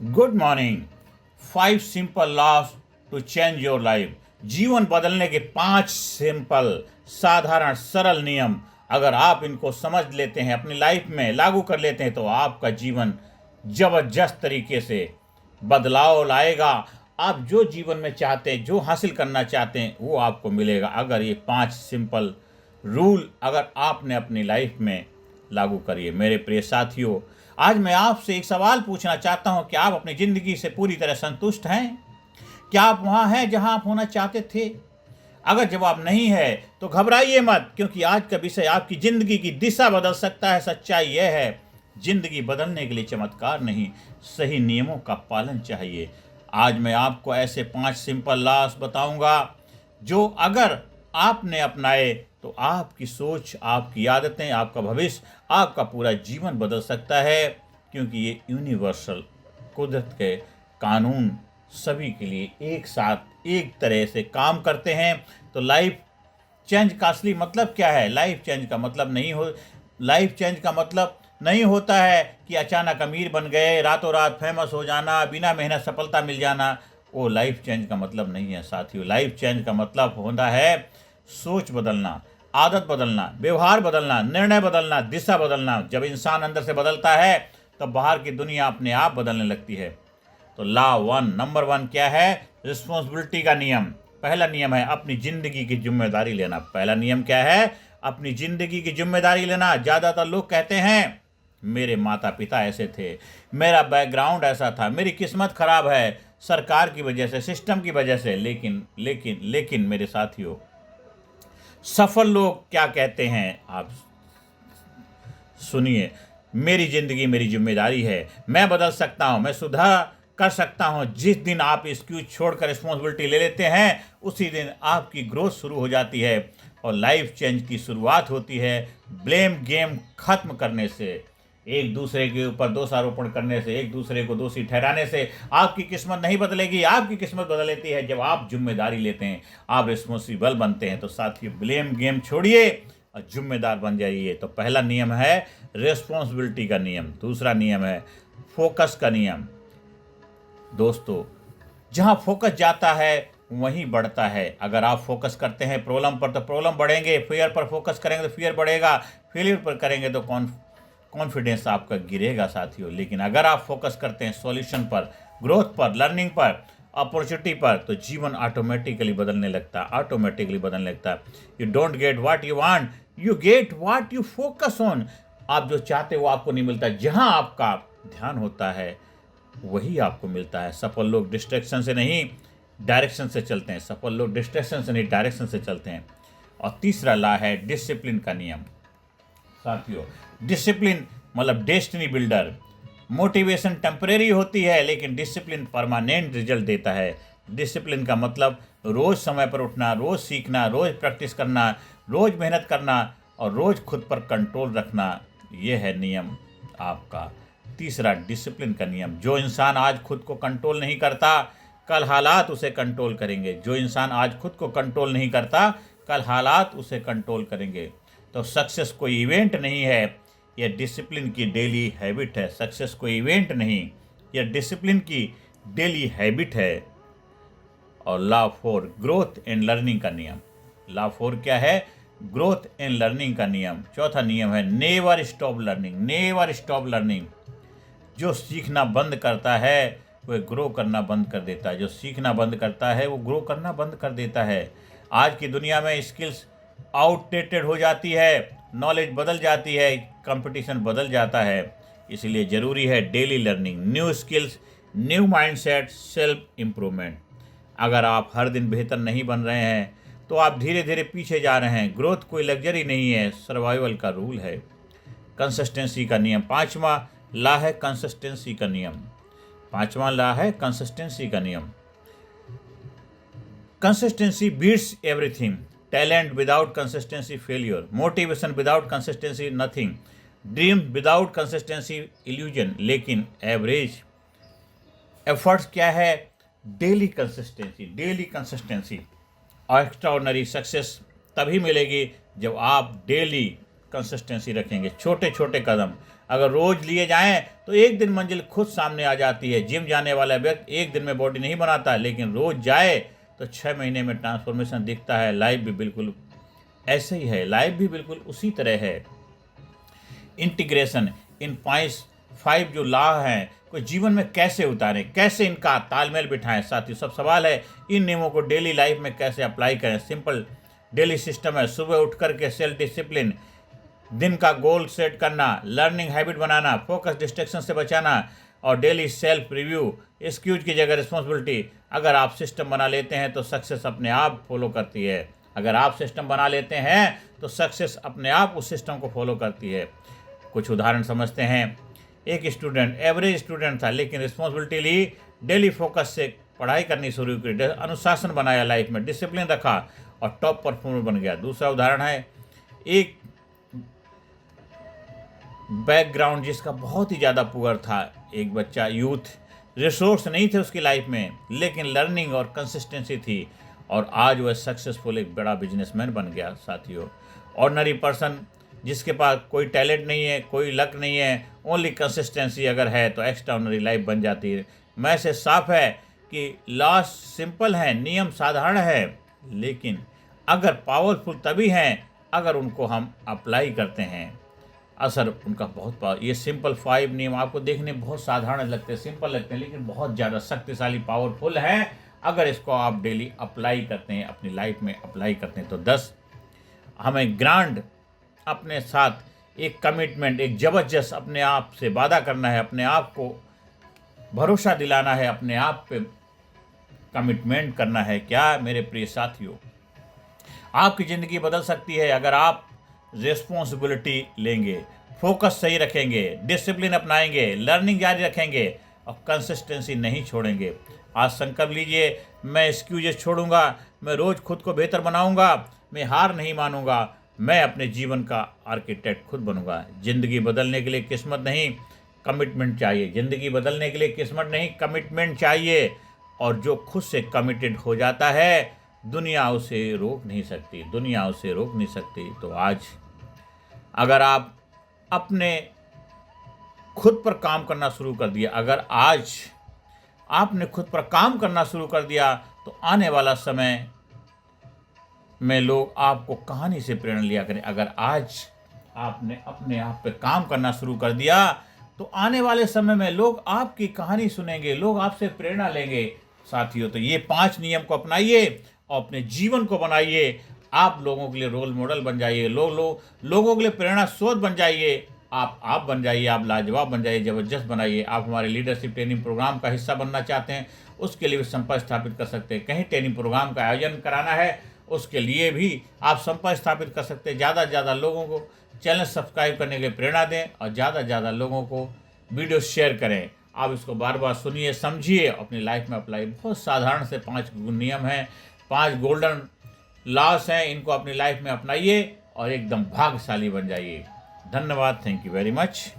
Good morning. 5 simple laws to change your life. जीवन बदलने के 5 सिंपल साधारण सरल नियम अगर आप इनको समझ लेते हैं, अपनी लाइफ में लागू कर लेते हैं, तो आपका जीवन जबरदस्त तरीके से बदलाव लाएगा। आप जो जीवन में चाहते हैं, जो हासिल करना चाहते हैं, वो आपको मिलेगा अगर ये 5 सिंपल रूल अगर आपने अपनी लाइफ में लागू करिए। मेरे प्रिय साथियों, आज मैं आपसे एक सवाल पूछना चाहता हूं कि आप अपनी ज़िंदगी से पूरी तरह संतुष्ट हैं? क्या आप वहां हैं जहां आप होना चाहते थे? अगर जवाब नहीं है तो घबराइए मत, क्योंकि आज का विषय आपकी ज़िंदगी की दिशा बदल सकता है। सच्चाई यह है, ज़िंदगी बदलने के लिए चमत्कार नहीं, सही नियमों का पालन चाहिए। आज मैं आपको ऐसे 5 सिंपल लॉस बताऊंगा जो अगर आपने अपनाए तो आपकी सोच, आपकी आदतें, आपका भविष्य, आपका पूरा जीवन बदल सकता है। क्योंकि ये यूनिवर्सल कुदरत के कानून सभी के लिए एक साथ एक तरह से काम करते हैं। तो लाइफ चेंज का असली मतलब क्या है? लाइफ चेंज का मतलब नहीं होता है कि अचानक अमीर बन गए, रातों रात फेमस हो जाना, बिना मेहनत सफलता मिल जाना। वो लाइफ चेंज का मतलब नहीं है साथियों। लाइफ चेंज का मतलब होता है सोच बदलना, आदत बदलना, व्यवहार बदलना, निर्णय बदलना, दिशा बदलना। जब इंसान अंदर से बदलता है तब बाहर की दुनिया अपने आप बदलने लगती है। तो नंबर वन क्या है? रिस्पॉन्सिबिलिटी का नियम। पहला नियम है अपनी जिंदगी की जिम्मेदारी लेना। पहला नियम क्या है? अपनी जिंदगी की जिम्मेदारी लेना। ज्यादातर लोग कहते हैं मेरे माता पिता ऐसे थे, मेरा बैकग्राउंड ऐसा था, मेरी किस्मत खराब है, सरकार की वजह से, सिस्टम की वजह से। लेकिन लेकिन लेकिन मेरे साथियों, सफल लोग क्या कहते हैं आप सुनिए। मेरी जिंदगी मेरी जिम्मेदारी है, मैं बदल सकता हूं, मैं सुधार कर सकता हूं। जिस दिन आप एक्सक्यूज छोड़कर रिस्पॉन्सिबिलिटी ले लेते हैं, उसी दिन आपकी ग्रोथ शुरू हो जाती है और लाइफ चेंज की शुरुआत होती है। ब्लेम गेम खत्म करने से, एक दूसरे के ऊपर दोषारोपण करने से, एक दूसरे को दोषी ठहराने से आपकी किस्मत नहीं बदलेगी। आपकी किस्मत बदल लेती है जब आप जिम्मेदारी लेते हैं, आप रिस्पॉन्सिबल बनते हैं। तो साथियों, ब्लेम गेम छोड़िए और जिम्मेदार बन जाइए। तो पहला नियम है रिस्पॉन्सिबिलिटी का नियम। दूसरा नियम है फोकस का नियम। दोस्तों, जहां फोकस जाता है वहीं बढ़ता है। अगर आप फोकस करते हैं प्रॉब्लम पर तो प्रॉब्लम बढ़ेंगे, फेयर पर फोकस करेंगे तो फेयर बढ़ेगा, फेलियर पर करेंगे तो कॉन्फिडेंस आपका गिरेगा साथियों। लेकिन अगर आप फोकस करते हैं सॉल्यूशन पर, ग्रोथ पर, लर्निंग पर, अपॉर्चुनिटी पर, तो जीवन ऑटोमेटिकली बदलने लगता। You don't get what you want, you get what you focus on. आप जो चाहते हो वो आपको नहीं मिलता, जहां आपका ध्यान होता है वही आपको मिलता है। सफल लोग डिस्ट्रैक्शन से नहीं डायरेक्शन से चलते हैं। सफल लोग डिस्ट्रैक्शन से नहीं डायरेक्शन से चलते हैं। और तीसरा लॉ है डिसिप्लिन का नियम। साथियों, डिसिप्लिन मतलब डेस्टिनी बिल्डर। मोटिवेशन टेम्परेरी होती है, लेकिन डिसिप्लिन परमानेंट रिजल्ट देता है। डिसिप्लिन का मतलब रोज समय पर उठना, रोज सीखना, रोज प्रैक्टिस करना, रोज मेहनत करना और रोज खुद पर कंट्रोल रखना। यह है नियम आपका। तीसरा डिसिप्लिन का नियम। जो इंसान आज खुद को कंट्रोल नहीं करता, कल हालात उसे कंट्रोल करेंगे। जो इंसान आज खुद को कंट्रोल नहीं करता, कल हालात उसे कंट्रोल करेंगे। तो सक्सेस कोई इवेंट नहीं है, यह डिसिप्लिन की डेली हैबिट है। सक्सेस कोई इवेंट नहीं, यह डिसिप्लिन की डेली हैबिट है। और लॉ 4 ग्रोथ एंड लर्निंग का नियम। लॉ 4 क्या है? ग्रोथ एंड लर्निंग का नियम। चौथा नियम है never stop learning. Never stop learning. जो सीखना बंद करता है वह ग्रो करना बंद कर देता है। जो सीखना बंद करता है वो ग्रो करना बंद कर देता है। आज की दुनिया में स्किल्स आउटडेटेड हो जाती है, नॉलेज बदल जाती है, कंपटीशन बदल जाता है। इसलिए ज़रूरी है daily learning, new skills, new mindset, self improvement. अगर आप हर दिन बेहतर नहीं बन रहे हैं तो आप धीरे धीरे पीछे जा रहे हैं। ग्रोथ कोई लग्जरी नहीं है, सर्वाइवल का रूल है। कंसिस्टेंसी का नियम। पांचवा लॉ है कंसिस्टेंसी का नियम। पांचवा लॉ है कंसिस्टेंसी का नियम। Consistency beats everything. Talent without consistency failure, motivation without consistency nothing, dream without consistency illusion. लेकिन एवरेज एफर्ट्स क्या है? Daily consistency. Daily consistency. और एक्स्ट्राऑर्डिनरी सक्सेस तभी मिलेगी जब आप डेली कंसिस्टेंसी रखेंगे, छोटे छोटे कदम अगर रोज लिए जाएं तो एक दिन मंजिल खुद सामने आ जाती है। जिम जाने वाला व्यक्ति एक दिन में बॉडी नहीं बनाता, लेकिन रोज जाए तो 6 महीने में ट्रांसफॉर्मेशन दिखता है। लाइफ भी बिल्कुल ऐसे ही है, लाइफ भी बिल्कुल उसी तरह है। इंटीग्रेशन इन 5 जो लॉ हैं को जीवन में कैसे उतारें, कैसे इनका तालमेल बिठाएं, साथियों सब सवाल है। इन नियमों को डेली लाइफ में कैसे अप्लाई करें। सिंपल डेली सिस्टम है, सुबह उठ करके सेल्फ डिसिप्लिन, दिन का गोल सेट करना, लर्निंग हैबिट बनाना, फोकस डिस्ट्रैक्शन से बचाना और डेली सेल्फ रिव्यू, एक्सक्यूज की जगह रिस्पॉन्सिबिलिटी। अगर आप सिस्टम बना लेते हैं तो सक्सेस अपने आप फॉलो करती है। अगर आप सिस्टम बना लेते हैं तो सक्सेस अपने आप उस सिस्टम को फॉलो करती है। कुछ उदाहरण समझते हैं। एक स्टूडेंट एवरेज स्टूडेंट था, लेकिन रिस्पॉन्सिबिलिटी ली, डेली फोकस से पढ़ाई करनी शुरू की, अनुशासन बनाया, लाइफ में डिसिप्लिन रखा और टॉप परफॉर्मर बन गया। दूसरा उदाहरण है एक बैकग्राउंड जिसका बहुत ही ज़्यादा पुअर था, एक बच्चा यूथ, रिसोर्स नहीं थे उसकी लाइफ में, लेकिन लर्निंग और कंसिस्टेंसी थी और आज वह सक्सेसफुल एक बड़ा बिजनेसमैन बन गया। साथियों ऑर्डिनरी पर्सन जिसके पास कोई टैलेंट नहीं है, कोई लक नहीं है, ओनली कंसिस्टेंसी अगर है तो एक्स्ट्राऑर्डिनरी लाइफ बन जाती है। मैसेज साफ है कि लॉस सिंपल है, नियम साधारण है, लेकिन अगर पावरफुल तभी हैं अगर उनको हम अप्लाई करते हैं। असर उनका बहुत पावर। ये सिंपल 5 नियम आपको देखने में बहुत साधारण लगते हैं, सिंपल लगते हैं, लेकिन बहुत ज़्यादा शक्तिशाली पावरफुल है अगर इसको आप डेली अप्लाई करते हैं, अपनी लाइफ में अप्लाई करते हैं। तो 10 हमें ग्रांड अपने साथ एक कमिटमेंट, एक जबरदस्त अपने आप से वादा करना है, अपने आप को भरोसा दिलाना है, अपने आप पे कमिटमेंट करना है। क्या मेरे प्रिय साथियों, आपकी ज़िंदगी बदल सकती है अगर आप रिस्पॉन्सिबिलिटी लेंगे, फोकस सही रखेंगे, डिसिप्लिन अपनाएंगे, लर्निंग जारी रखेंगे और कंसिस्टेंसी नहीं छोड़ेंगे। आज संकल्प लीजिए, मैं एक्सक्यूजेस छोड़ूंगा, मैं रोज़ खुद को बेहतर बनाऊंगा, मैं हार नहीं मानूंगा, मैं अपने जीवन का आर्किटेक्ट खुद बनूंगा। ज़िंदगी बदलने के लिए किस्मत नहीं कमिटमेंट चाहिए। ज़िंदगी बदलने के लिए किस्मत नहीं कमिटमेंट चाहिए, और जो खुद से कमिटेड हो जाता है दुनिया उसे रोक नहीं सकती, दुनिया उसे रोक नहीं सकती। तो आज अगर आप अपने खुद पर काम करना शुरू कर दिया, अगर आज आपने खुद पर काम करना शुरू कर दिया तो आने वाला समय में लोग आपको कहानी से प्रेरणा लिया करें। अगर आज आपने अपने आप पे काम करना शुरू कर दिया तो आने वाले समय में लोग आपकी कहानी सुनेंगे, लोग आपसे प्रेरणा लेंगे। साथियों तो ये 5 नियम को अपनाइए और अपने जीवन को बनाइए। आप लोगों के लिए रोल मॉडल बन जाइए, लोगों के लिए प्रेरणा स्रोत बन जाइए। आप बन जाइए, आप लाजवाब बन जाइए, ज़बरदस्त बनाइए। आप हमारे लीडरशिप ट्रेनिंग प्रोग्राम का हिस्सा बनना चाहते हैं, उसके लिए भी संपर्क स्थापित कर सकते हैं। कहीं ट्रेनिंग प्रोग्राम का आयोजन कराना है, उसके लिए भी आप संपर्क स्थापित कर सकते हैं। ज़्यादा से ज़्यादा लोगों को चैनल सब्सक्राइब करने के लिए प्रेरणा दें और ज़्यादा से ज़्यादा लोगों को वीडियो शेयर करें। आप इसको बार बार सुनिए, समझिए, अपनी लाइफ में अप्लाई। बहुत साधारण से 5 नियम हैं, 5 गोल्डन लॉस हैं, इनको अपनी लाइफ में अपनाइए और एकदम भाग्यशाली बन जाइए। धन्यवाद, थैंक यू वेरी मच।